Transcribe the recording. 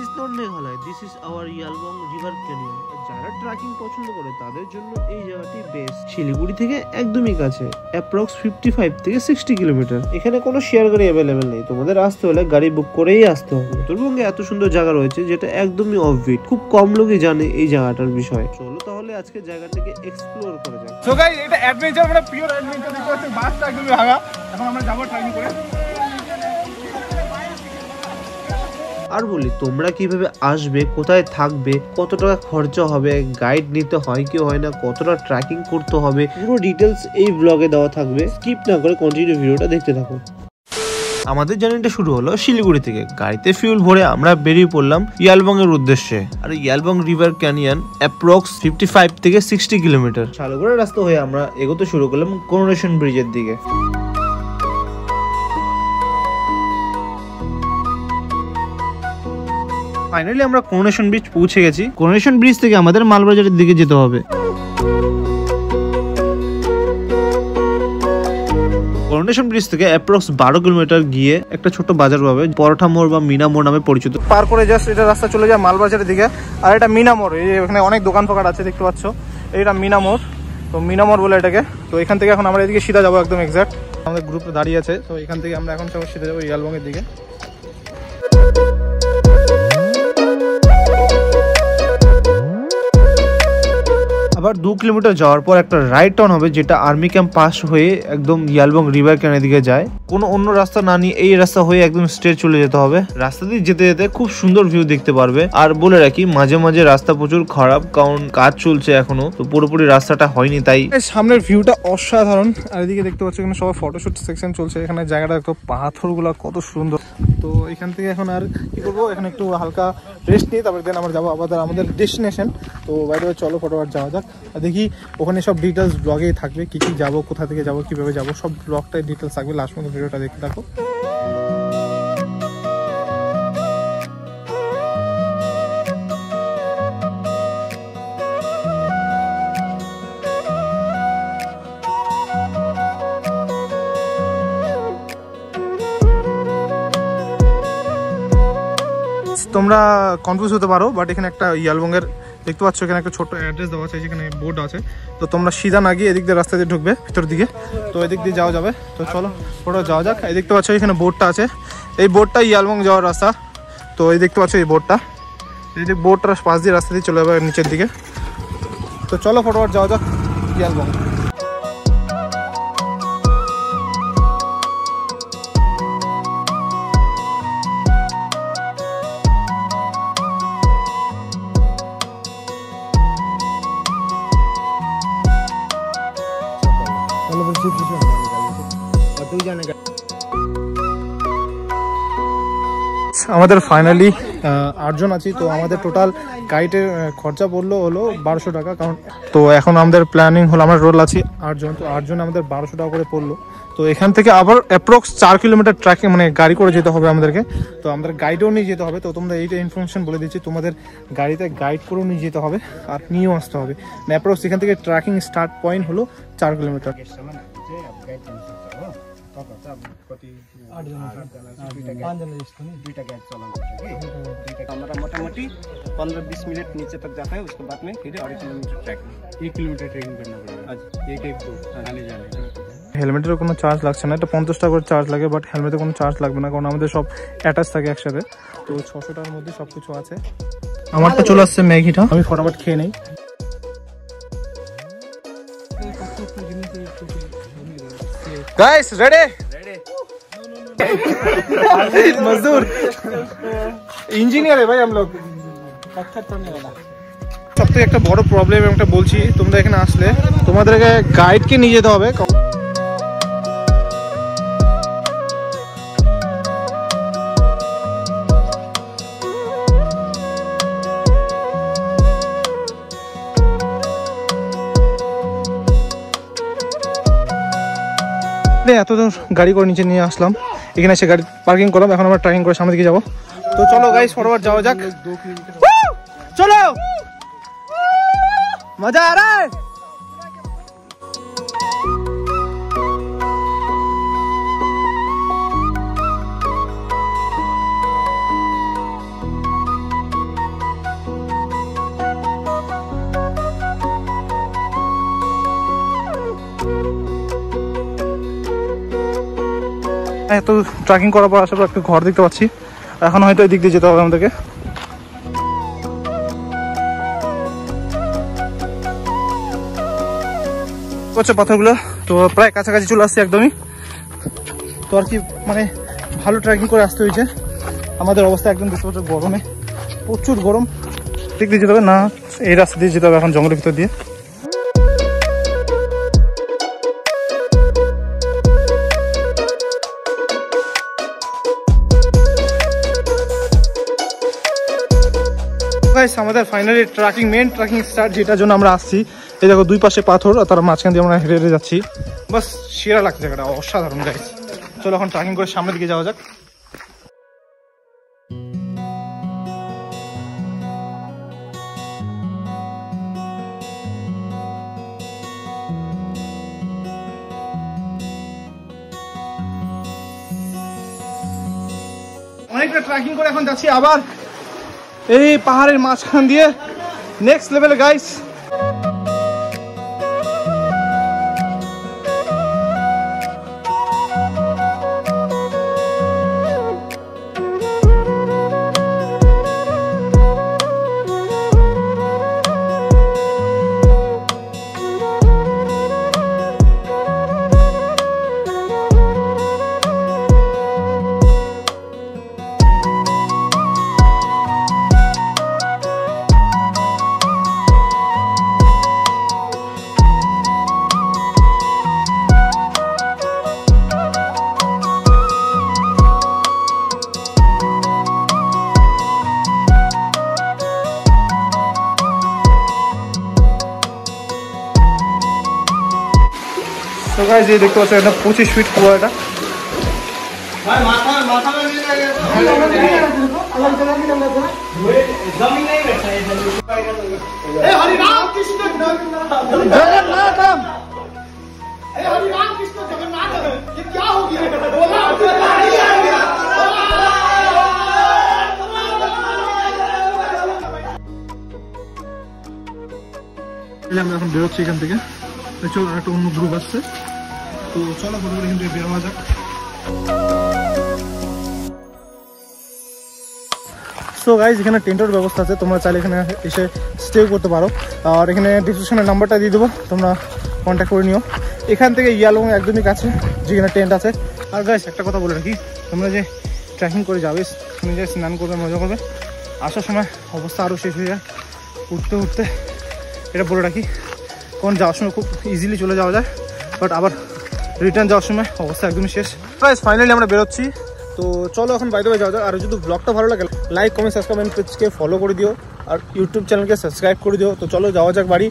Is not Meghalaya, this is our Yalbong river canyon. যারা trekking পছন্দ করে তাদের জন্য এই জায়গাটি বেস্ট। শিলিগুড়ি থেকে একদমই কাছে, অ্যাপ্রক্স 55 থেকে 60 কিলোমিটার। এখানে কোনো শেয়ার গাড়ি অ্যাভেলেবেল নেই, তোমাদের আসতে হলে গাড়ি বুক করেই আসতে হবে। উত্তরবঙ্গে এত সুন্দর জায়গা রয়েছে যেটা একদমই অফবিট, খুব কম লোকই জানে এই জায়গাটার বিষয়ে। চলো তাহলে আজকে জায়গাটাকে এক্সপ্লোর করা যাক। সো গাইস, এটা অ্যাডভেঞ্চার, মানে পিওর অ্যাডভেঞ্চার। দেখতে পাচ্ছেন বাসটা একদমই ভাঙা। এখন আমরা যাবো ট্রেকিং করে। আর বলি, তোমরা কিভাবে আসবে, কোথায় থাকবে, কত টাকা খরচা হবে, গাইড নিতে হয় কি হয় না, কতটা ট্রেকিং করতে হবে, পুরো ডিটেলস এই ব্লগে দেওয়া থাকবে। স্কিপ না করে কন্টিনিউ ভিডিওটা দেখতে থাকো। আমাদের জার্নিটা শুরু হলো শিলিগুড়ি থেকে। গাড়িতে ফিউল ভরে আমরা বেরিয়ে পড়লাম ইয়ালবং এর উদ্দেশ্যে। আর ইয়ালবং রিভার ক্যানিয়ন অ্যাপ্রক্স 55 থেকে 60 কিলোমিটার। শালগড়ের রাস্তা হয়ে আমরা এগোতে শুরু করলাম করোনেশন ব্রিজের দিকে। ফাইনালি আমরা করোনেশন ব্রিজ পৌঁছে গেছি। করোনেশন ব্রিজ থেকে আমাদের মালবাজারের দিকে যেতে হবে। করোনেশন ব্রিজ থেকে অ্যাপ্রক্স 12 কিলোমিটার গিয়ে একটা ছোট বাজার পাবে, পরোটা মোড় বা মিনা মোড় নামে পরিচিত। পার করে জাস্ট এটা রাস্তা চলে যায় মালবাজারের দিকে। আর এটা মিনা মোড়, এই এখানে অনেক দোকান ফোকান আছে দেখতে পাচ্ছ। এইটা মিনা মোড়, তো মিনা মোড় বলে এটাকে। তো এখান থেকে এখন আমরা এদিকে সিধা যাবো একদম এক্সাক্ট। আমাদের গ্রুপে দাঁড়িয়ে আছে, তো এখান থেকে আমরা এখন সব সিধা যাবো ইয়ালবং এর দিকে। আবার 2 কিলোমিটার যাওয়ার পর একটা রাইট টার্ন হবে, যেটা আর্মি ক্যাম্প পাস হয়ে একদম ইয়ালবং রিভার ক্যানের দিকে যায়। কোনো অন্য রাস্তা না নিয়ে এই রাস্তা হয়ে একদম স্ট্রেট চলে যেতে হবে। রাস্তা দিয়ে যেতে যেতে খুব সুন্দর ভিউ দেখতে পারবে। আর বলে রাখি, মাঝে মাঝে রাস্তা প্রচুর খারাপ, কারণ কাজ চলছে এখনো, তো পুরোপুরি রাস্তাটা হয়নি। তাই সামনের ভিউটা অসাধারণ। আর এদিকে দেখতে পাচ্ছ এখানে সবাই ফটোশুট সেকশন চলছে। এখানে জায়গাটা একটু পাথরগুলো কত সুন্দর। তো এখান থেকে এখন আর কি করবো, এখানে একটু হালকা রেস্ট নিয়ে তারপরে দেন আমরা যাবো আবার আমাদের ডেস্টিনেশন। তো বাইরে চলো ফটোফট যাওয়া যাক। আর দেখি ওখানে সব ডিটেলস ব্লগেই থাকবে, কি কি যাবো, কোথা থেকে যাবো, কিভাবে যাবো, সব ব্লগটাই ডিটেলস থাকবে। লাস্ট পর্যন্ত ভিডিওটা দেখতে থাকো। তোমরা কনফিউজ হতে পারো, বাট এখানে একটা ইয়ালবংয়ের দেখতে পাচ্ছ, এখানে একটা ছোট অ্যাড্রেস দেওয়া আছে, যেখানে বোর্ড আছে। তো তোমরা সিধা না গিয়ে এদিক দিয়ে রাস্তা দিয়ে ঢুকবে ভিতর দিকে, তো এদিক দিয়ে যাওয়া যাবে। তো চলো পুরো যাওয়া যাক। এই দেখতে পাচ্ছ এখানে বোর্ডটা আছে, এই বোর্ডটা ইয়ালবং যাওয়ার রাস্তা। তো এই দেখতে পাচ্ছ এই বোর্ডটা, এই যে বোর্ডটার পাশ দিয়ে রাস্তা দিয়ে চলে যাবে নিচের দিকে। তো চলো ফটোফট যাওয়া যাক ইয়ালবং। আমাদের ফাইনালি 8 জন আছি। তো আমাদের টোটাল গাইডের খরচা পড়লো হলো 1200 টাকা। কারণ তো এখন আমাদের প্ল্যানিং হলো, আমরা রোল আছি 8 জন, তো 8 জন আমাদের 1200 টাকা করে পড়লো। তো এখান থেকে আবার অ্যাপ্রক্স 4 কিলোমিটার ট্রেকিং, মানে গাড়ি করে যেতে হবে আমাদেরকে। তো আমাদের গাইডও নিয়ে যেতে হবে। তো তোমরা এইটা ইনফরমেশন বলে দিচ্ছি, তোমাদের গাড়িতে গাইড করেও নিয়ে যেতে হবে আর নিয়েও আসতে হবে। অ্যাপ্রক্স এখান থেকে ট্রেকিং স্টার্ট পয়েন্ট হলো 4 কিলোমিটার। मोटामोटी 15-20 मिनट नीचे तक जाता है, उसके बाद में फिर 2.5 किलोमीटर ट्रैकिंग, 1 किलोमीटर ट्रैकिंग करना पड़ेगा। अच्छा, एक आने जाने का। হেলমেটের কোনো চার্জ লাগছে না, এটা 50 টাকা করে চার্জ লাগে, বাট হেলমেটে কোনো চার্জ লাগবে না, কারণ আমাদের সব অ্যাটাচ থাকে একসাথে। তো 600 টাকার মধ্যে সব কিছু আছে। আমারটা চলে আসছে ম্যাগিটা, আমি ফটাফট খেয়ে নেই। গাইস রেডি मजदूर इंजीनियर है भाई हम लोग। पत्थर तोड़ने वाला সবথেকে একটা বড় প্রবলেম একটা বলছি, তোমরা এখানে আসলে তোমাদেরকে গাইডকে নিয়ে যেতে হবে। এত গাড়ি করে নিচে নিয়ে আসলাম, এখানে এসে গাড়ি পার্কিং করলাম। এখন আমরা ট্রেকিং করে সামনের দিকে যাবো। তো চলো গাইস ফরওয়ার্ড যাওয়া যাক। চলো মজা আ রা হ্যায়। এত ট্রেকিং করার পর আসার পর একটা ঘর দেখতে পাচ্ছি, এখন হয়তো এই দিক দিয়ে যেতে হবে আমাদেরকে। হচ্ছে পাথরগুলো, তো প্রায় কাছাকাছি চলে আসছে একদমই। তো আর কি মানে ভালো ট্রেকিং করে আসতে হয়েছে। আমাদের অবস্থা একদম দেখতে পাচ্ছ গরমে, প্রচুর গরম। দিক দিয়ে যেতে হবে না, এই রাস্তা দিয়ে যেতে হবে এখন জঙ্গলের ভিতর দিয়ে। আমাদের finally trekking, main trekking start, যেটার জন্য আমরা আসছি। এই দেখো দুই পাশে পাথর আর তার মাঝখান দিয়ে আমরা হেঁটে হেঁটে যাচ্ছি। বাস সেরা লাগছে জায়গাটা, অসাধারণ গাইস। চলো এখন ট্রেকিং করে সামনের দিকে যাওয়া যাক। অনেকটা ট্রেকিং করে এখন যাচ্ছি আবার এই পাহাড়ের মাঝখান দিয়ে, নেক্সট লেভেল গাইস। তো গাইস এই দেখতে পাচ্ছ এটা 25 ফিট কুয়া। এটা আমরা এখন বেরোচ্ছি এখান থেকে। চলো একটা অন্য গ্রুপ আসছে, তো চলো ফটোগুলো এখান থেকে বের হওয়া যাক। সো গাইজ এখানে টেন্টের ব্যবস্থা আছে, তোমরা চাইলে এখানে এসে স্টে করতে পারো। আর এখানে ডিসক্রিপশনে নাম্বারটা দিয়ে দেবো, তোমরা কন্ট্যাক্ট করে নিও। এখান থেকে ইয়ালং একদমই কাছে যেখানে টেন্ট আছে। আর গাইজ একটা কথা বলে রাখি, তোমরা যে ট্রেকিং করে যাবে, তুমি যে স্নান করবে, মজা করবে, আসার সময় অবস্থা আরও শেষ হয়ে যায় উঠতে উঠতে। এটা বলে রাখি, কারণ যাওয়ার সময় খুব ইজিলি চলে যাওয়া যায়, বাট আবার রিটার্ন যাওয়ার সময় অবস্থা একদমই শেষ। গাইস ফাইনালি আমরা বেরোচ্ছি, তো চলো এখন বাইরে যাওয়া যাক। আর যদি ব্লগটা ভালো লাগে লাইক কমেন্ট সাবস্ক্রাইব পেজকে ফলো করে দিও, আর ইউটিউব চ্যানেলকে সাবস্ক্রাইব করে দিও। তো চলো যাওয়া যাক বাড়ি।